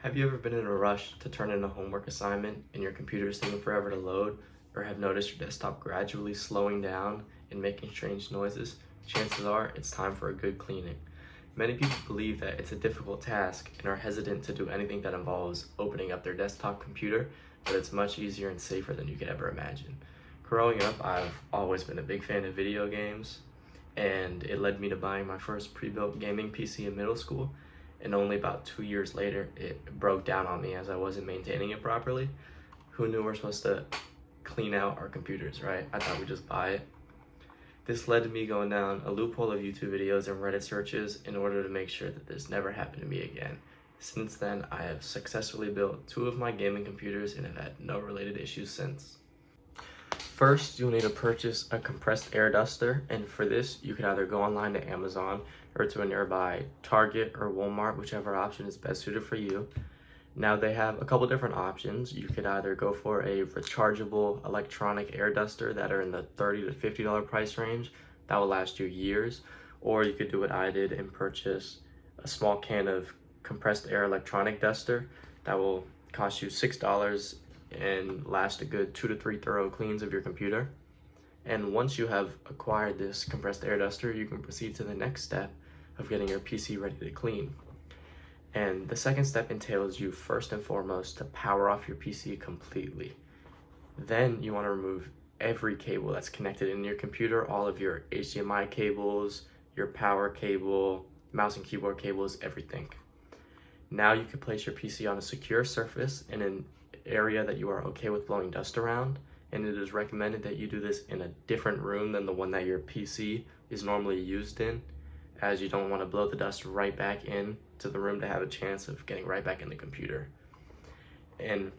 Have you ever been in a rush to turn in a homework assignment and your computer is taking forever to load, or have noticed your desktop gradually slowing down and making strange noises? Chances are it's time for a good cleaning. Many people believe that it's a difficult task and are hesitant to do anything that involves opening up their desktop computer, but it's much easier and safer than you could ever imagine. Growing up, I've always been a big fan of video games, and it led me to buying my first pre-built gaming PC in middle school. And only about 2 years later, it broke down on me as I wasn't maintaining it properly. Who knew we're supposed to clean out our computers, right? I thought we'd just buy it. This led to me going down a loophole of YouTube videos and Reddit searches in order to make sure that this never happened to me again. Since then, I have successfully built 2 of my gaming computers and have had no related issues since. First, you'll need to purchase a compressed air duster, and for this, you can either go online to Amazon or to a nearby Target or Walmart, whichever option is best suited for you. Now, they have a couple different options. You could either go for a rechargeable electronic air duster that are in the $30 to $50 price range that will last you years, or you could do what I did and purchase a small can of compressed air electronic duster that will cost you $6 and last a good 2 to 3 thorough cleans of your computer. And once you have acquired this compressed air duster, you can proceed to the next step of getting your PC ready to clean. And the second step entails you first and foremost to power off your PC completely. Then you want to remove every cable that's connected in your computer, all of your HDMI cables, your power cable, mouse and keyboard cables, everything. Now you can place your PC on a secure surface in an area that you are okay with blowing dust around, and it is recommended that you do this in a different room than the one that your PC is normally used in, as you don't want to blow the dust right back in to the room to have a chance of getting right back in the computer. And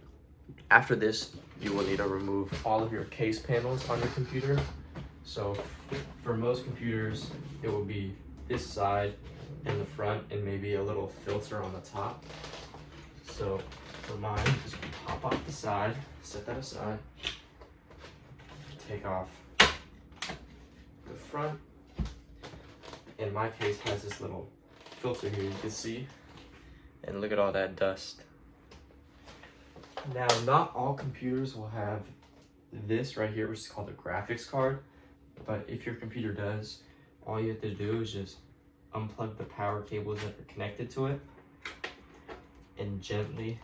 after this, you will need to remove all of your case panels on your computer. So for most computers, it will be this side in the front and maybe a little filter on the top. So for mine, just pop off the side, set that aside, take off the front. In my case, has this little filter here you can see, and look at all that dust. Now, not all computers will have this right here, which is called a graphics card, but if your computer does, all you have to do is just unplug the power cables that are connected to it and gently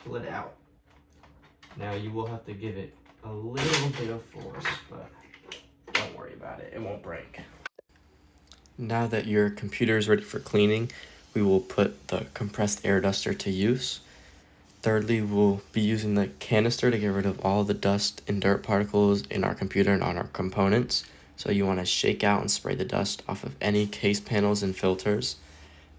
pull it out. Now, you will have to give it a little bit of force, but don't worry about it, it won't break. Now that your computer is ready for cleaning, we will put the compressed air duster to use. Thirdly, we'll be using the canister to get rid of all the dust and dirt particles in our computer and on our components. So you want to shake out and spray the dust off of any case panels and filters.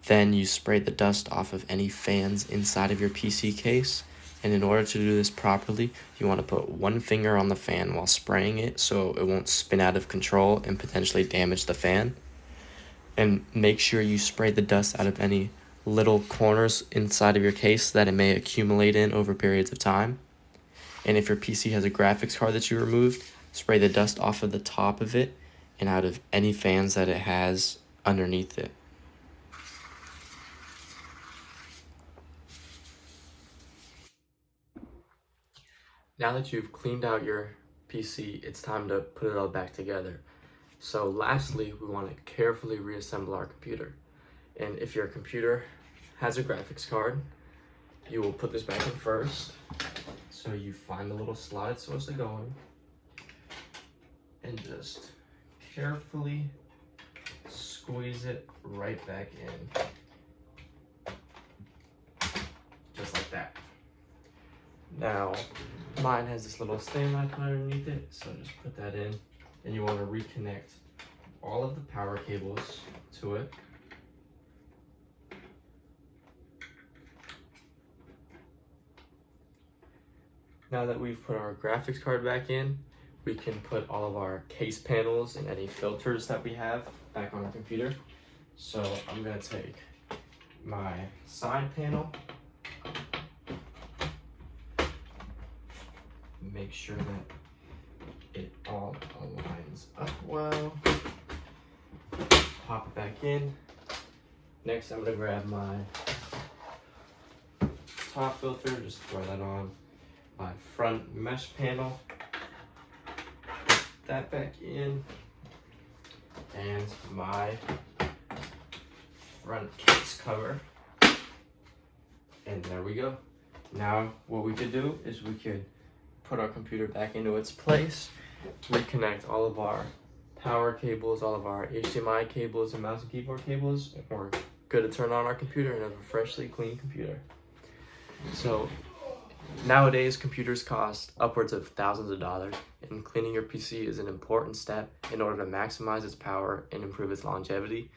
Then you spray the dust off of any fans inside of your PC case. And in order to do this properly, you want to put one finger on the fan while spraying it so it won't spin out of control and potentially damage the fan. And make sure you spray the dust out of any little corners inside of your case that it may accumulate in over periods of time. And if your PC has a graphics card that you removed, spray the dust off of the top of it and out of any fans that it has underneath it. Now that you've cleaned out your PC, it's time to put it all back together. So lastly, we want to carefully reassemble our computer. And if your computer has a graphics card, you will put this back in first. So you find the little slot it's supposed to go in and just carefully squeeze it right back in. Just like that. Now, mine has this little stand I put underneath it, so just put that in. And you want to reconnect all of the power cables to it. Now that we've put our graphics card back in, we can put all of our case panels and any filters that we have back on our computer. So I'm going to take my side panel, make sure that it all aligns up well, pop it back in. Next, I'm going to grab my pop filter, just throw that on. My front mesh panel, put that back in. And my front case cover. And there we go. Now what we could do is we could put our computer back into its place, reconnect all of our power cables, all of our HDMI cables and mouse and keyboard cables, and we're good to turn on our computer and have a freshly clean computer. So nowadays computers cost upwards of thousands of dollars, and cleaning your PC is an important step in order to maximize its power and improve its longevity,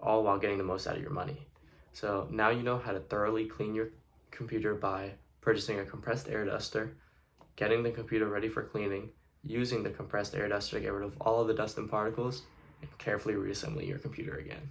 all while getting the most out of your money. So now you know how to thoroughly clean your computer by purchasing a compressed air duster, getting the computer ready for cleaning, using the compressed air duster to get rid of all of the dust and particles, and carefully reassembling your computer again.